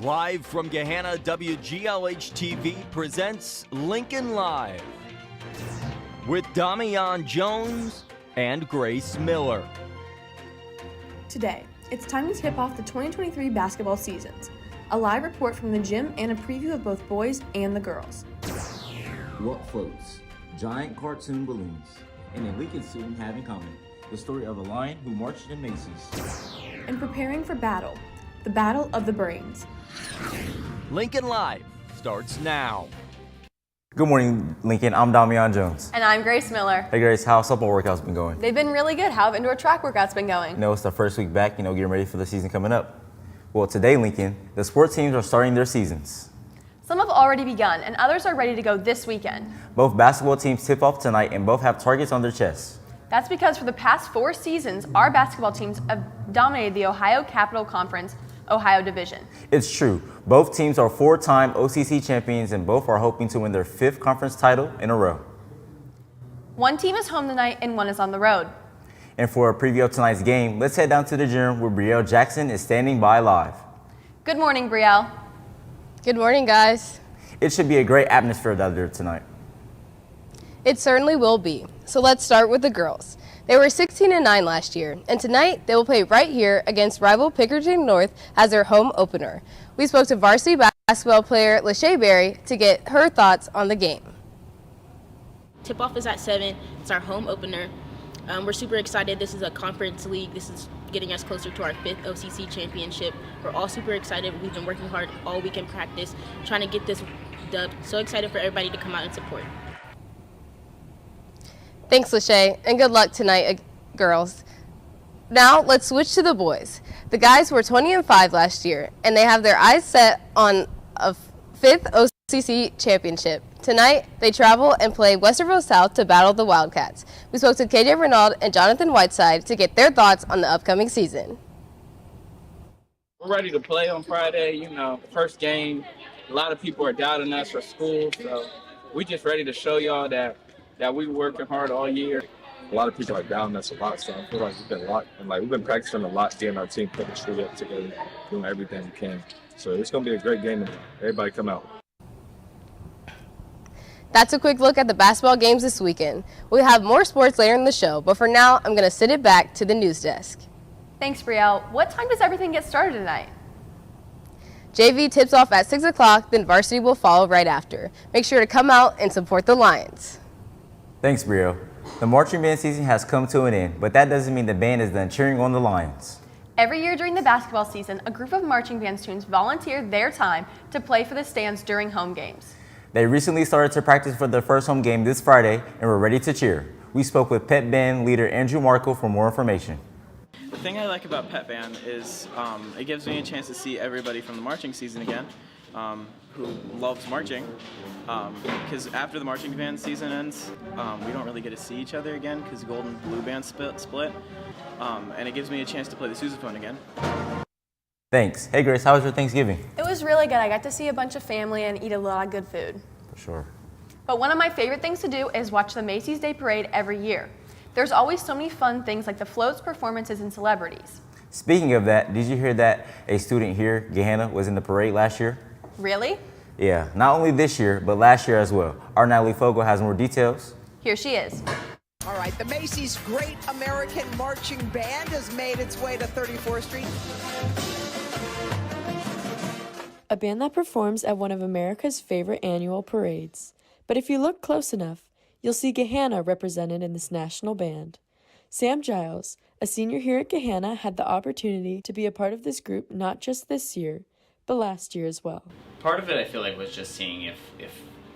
Live from Gahanna, WGLH-TV presents Lincoln Live with Damian Jones and Grace Miller. Today, it's time to tip off the 2023 basketball seasons. A live report from the gym and a preview of both boys and the girls. What floats? Giant cartoon balloons. And a Lincoln student have in common the story of a lion who marched in Macy's. And preparing for battle, the battle of the brains. Lincoln Live starts now. Good morning, Lincoln. I'm Damian Jones. And I'm Grace Miller. Hey, Grace, how softball workouts been going? They've been really good. How have indoor track workouts been going? You know, it's the first week back, getting ready for the season coming up. Well, today, Lincoln, the sports teams are starting their seasons. Some have already begun, and others are ready to go this weekend. Both basketball teams tip off tonight, and both have targets on their chests. That's because for the past 4 seasons, our basketball teams have dominated the Ohio Capital Conference Ohio Division. It's true. Both teams are 4-time OCC champions, and both are hoping to win their 5th conference title in a row. One team is home tonight, and one is on the road. And for a preview of tonight's game, let's head down to the gym where Brielle Jackson is standing by live. Good morning, Brielle. Good morning, guys. It should be a great atmosphere out there tonight. It certainly will be. So let's start with the girls. They were 16-9 last year, and tonight they will play right here against rival Pickerington North as their home opener. We spoke to varsity basketball player Lachey Berry to get her thoughts on the game. Tip-off is at 7. It's our home opener. We're super excited. This is a conference league. This is getting us closer to our 5th OCC championship. We're all super excited. We've been working hard all week in practice, trying to get this dub. So excited for everybody to come out and support. Thanks, Lachey, and good luck tonight, girls. Now, let's switch to the boys. The guys were 20-5 last year, and they have their eyes set on a 5th OCC championship. Tonight, they travel and play Westerville South to battle the Wildcats. We spoke to KJ Renaud and Jonathan Whiteside to get their thoughts on the upcoming season. We're ready to play on Friday. First game. A lot of people are doubting us for school, so we just ready to show y'all that we working hard all year. A lot of people are down us a lot, so I feel like we've been locked and we've been practicing a lot, getting our team putting the street up together, doing everything we can. So it's gonna be a great game. Everybody come out. That's a quick look at the basketball games this weekend. We'll have more sports later in the show, but for now, I'm gonna sit it back to the news desk. Thanks, Brielle. What time does everything get started tonight? JV tips off at 6 o'clock, then varsity will follow right after. Make sure to come out and support the Lions. Thanks, Brielle. The marching band season has come to an end, but that doesn't mean the band is done cheering on the Lions. Every year during the basketball season, a group of marching band students volunteer their time to play for the stands during home games. They recently started to practice for their first home game this Friday and were ready to cheer. We spoke with Pep Band leader Andrew Markle for more information. The thing I like about Pep Band is it gives me a chance to see everybody from the marching season again, who loves marching, because after the marching band season ends, we don't really get to see each other again because Gold and Blue Band split, and it gives me a chance to play the sousaphone again. Thanks. Hey Grace, how was your Thanksgiving? It was really good. I got to see a bunch of family and eat a lot of good food. For sure. But one of my favorite things to do is watch the Macy's Day Parade every year. There's always so many fun things like the floats, performances, and celebrities. Speaking of that, did you hear that a student here, Gahanna, was in the parade last year? Really? Yeah, not only this year, but last year as well. Our Natalie Fogel has more details. Here she is. All right, the Macy's Great American Marching Band has made its way to 34th Street. A band that performs at one of America's favorite annual parades. But if you look close enough, you'll see Gahanna represented in this national band. Sam Giles, a senior here at Gahanna, had the opportunity to be a part of this group not just this year, but last year as well. Part of it I feel like was just seeing if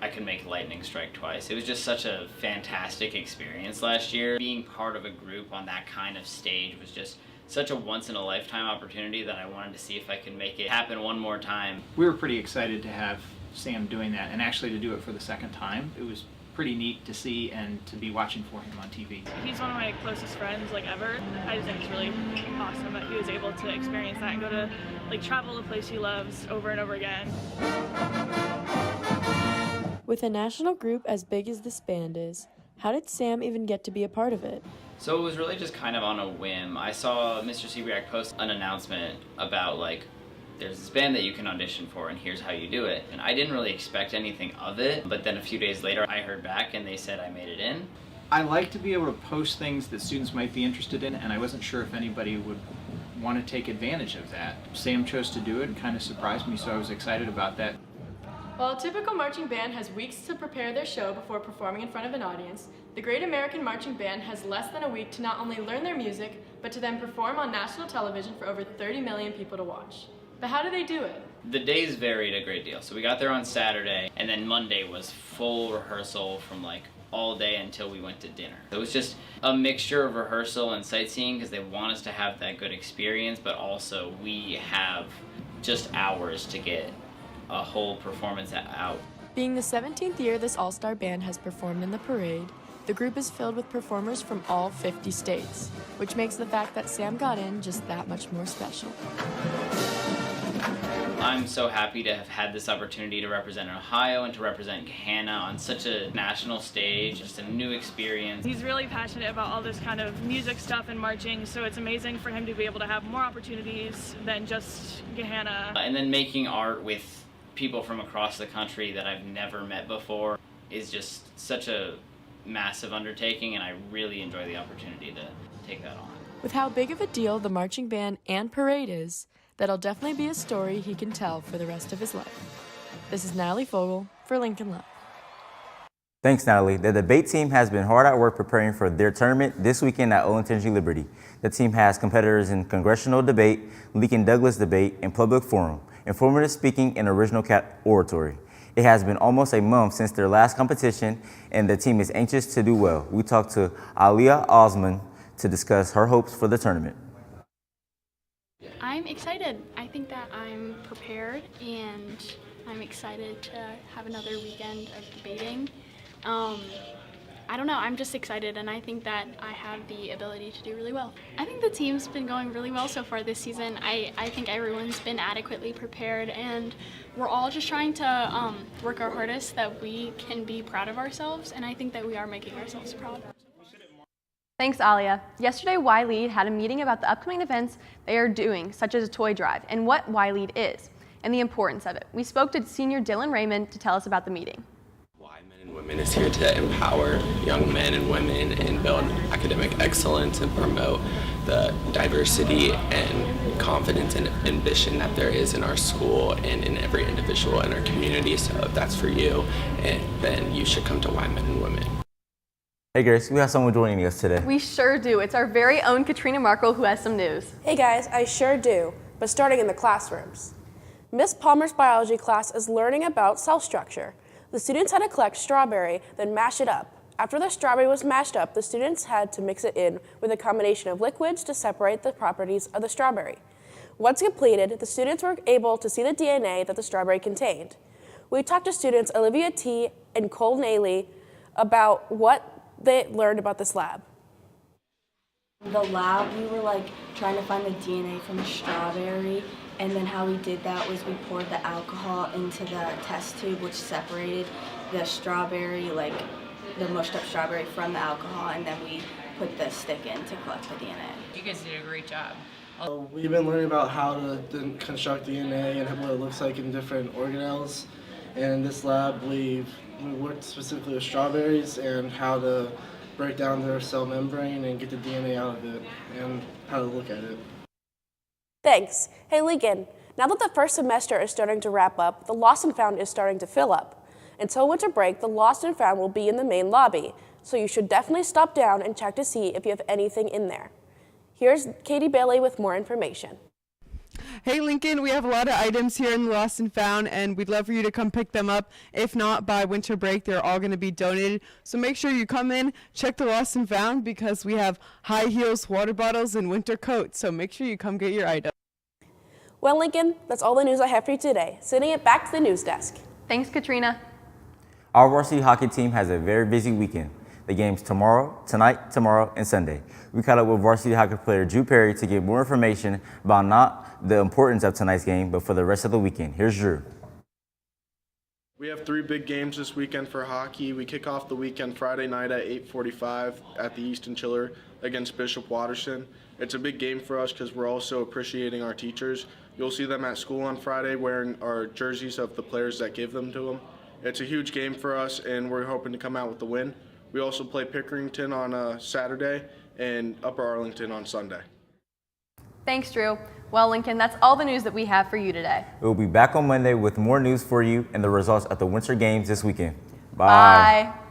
I could make lightning strike twice. It was just such a fantastic experience last year. Being part of a group on that kind of stage was just such a once-in-a-lifetime opportunity that I wanted to see if I could make it happen one more time. We were pretty excited to have Sam doing that, and actually to do it for the second time. It was pretty neat to see and to be watching for him on TV. He's one of my closest friends ever. I just think it's really awesome that he was able to experience that and go to travel the place he loves over and over again. With a national group as big as this band is, how did Sam even get to be a part of it? So it was really just kind of on a whim. I saw Mr. Seabriak post an announcement about there's this band that you can audition for and here's how you do it. And I didn't really expect anything of it, but then a few days later I heard back and they said I made it in. I like to be able to post things that students might be interested in, and I wasn't sure if anybody would want to take advantage of that. Sam chose to do it and kind of surprised me, so I was excited about that. While a typical marching band has weeks to prepare their show before performing in front of an audience, the Great American Marching Band has less than a week to not only learn their music, but to then perform on national television for over 30 million people to watch. But how do they do it? The days varied a great deal. So we got there on Saturday, and then Monday was full rehearsal from like all day until we went to dinner. It was just a mixture of rehearsal and sightseeing because they want us to have that good experience, but also we have just hours to get a whole performance out. Being the 17th year this all-star band has performed in the parade, the group is filled with performers from all 50 states, which makes the fact that Sam got in just that much more special. I'm so happy to have had this opportunity to represent Ohio and to represent Gahanna on such a national stage. Just a new experience. He's really passionate about all this kind of music stuff and marching, so it's amazing for him to be able to have more opportunities than just Gahanna. And then making art with people from across the country that I've never met before is just such a massive undertaking, and I really enjoy the opportunity to take that on. With how big of a deal the marching band and parade is, that'll definitely be a story he can tell for the rest of his life. This is Natalie Fogel for Lincoln Live. Thanks, Natalie. The debate team has been hard at work preparing for their tournament this weekend at Olentangy Liberty. The team has competitors in congressional debate, Lincoln Douglas debate, and public forum, informative speaking, and original oratory. It has been almost a month since their last competition, and the team is anxious to do well. We talked to Aliyah Osman to discuss her hopes for the tournament. I'm excited. I think that I'm prepared, and I'm excited to have another weekend of debating. I don't know, I'm just excited, and I think that I have the ability to do really well. I think the team's been going really well so far this season. I think everyone's been adequately prepared, and we're all just trying to work our hardest that we can be proud of ourselves, and I think that we are making ourselves proud. Thanks, Alia. Yesterday, Y-Lead had a meeting about the upcoming events they are doing, such as a toy drive, and what Y-Lead is, and the importance of it. We spoke to senior Dylan Raymond to tell us about the meeting. Women is here to empower young men and women and build academic excellence and promote the diversity and confidence and ambition that there is in our school and in every individual in our community. So if that's for you, then you should come to Y Men and Women. Hey Grace, we have someone joining us today. We sure do. It's our very own Katrina Markle who has some news. Hey guys, I sure do, but starting in the classrooms. Miss Palmer's biology class is learning about cell structure. The students had to collect strawberry, then mash it up. After the strawberry was mashed up, the students had to mix it in with a combination of liquids to separate the properties of the strawberry. Once completed, the students were able to see the DNA that the strawberry contained. We talked to students Olivia T. and Cole Naley about what they learned about this lab. The lab, we were trying to find the DNA from a strawberry, and then how we did that was we poured the alcohol into the test tube, which separated the strawberry, the mushed up strawberry from the alcohol, and then we put the stick in to collect the DNA. You guys did a great job. We've been learning about how to construct DNA and what it looks like in different organelles. And in this lab, we worked specifically with strawberries and how to break down their cell membrane and get the DNA out of it and how to look at it. Thanks. Hey Lincoln, now that the first semester is starting to wrap up, the Lost and Found is starting to fill up. Until winter break, the Lost and Found will be in the main lobby, so you should definitely stop down and check to see if you have anything in there. Here's Katie Bailey with more information. Hey Lincoln, we have a lot of items here in the Lost and Found, and we'd love for you to come pick them up. If not, by winter break, they're all going to be donated. So make sure you come in, check the Lost and Found, because we have high heels, water bottles, and winter coats. So make sure you come get your items. Well, Lincoln, that's all the news I have for you today. Sending it back to the news desk. Thanks, Katrina. Our varsity hockey team has a very busy weekend. The games tonight, tomorrow, and Sunday. We caught up with varsity hockey player Drew Perry to get more information about not the importance of tonight's game, but for the rest of the weekend. Here's Drew. We have 3 big games this weekend for hockey. We kick off the weekend Friday night at 8:45 at the Easton Chiller against Bishop Watterson. It's a big game for us because we're also appreciating our teachers. You'll see them at school on Friday wearing our jerseys of the players that gave them to them. It's a huge game for us, and we're hoping to come out with the win. We also play Pickerington on Saturday and Upper Arlington on Sunday. Thanks, Drew. Well, Lincoln, that's all the news that we have for you today. We'll be back on Monday with more news for you and the results of the Winter Games this weekend. Bye. Bye.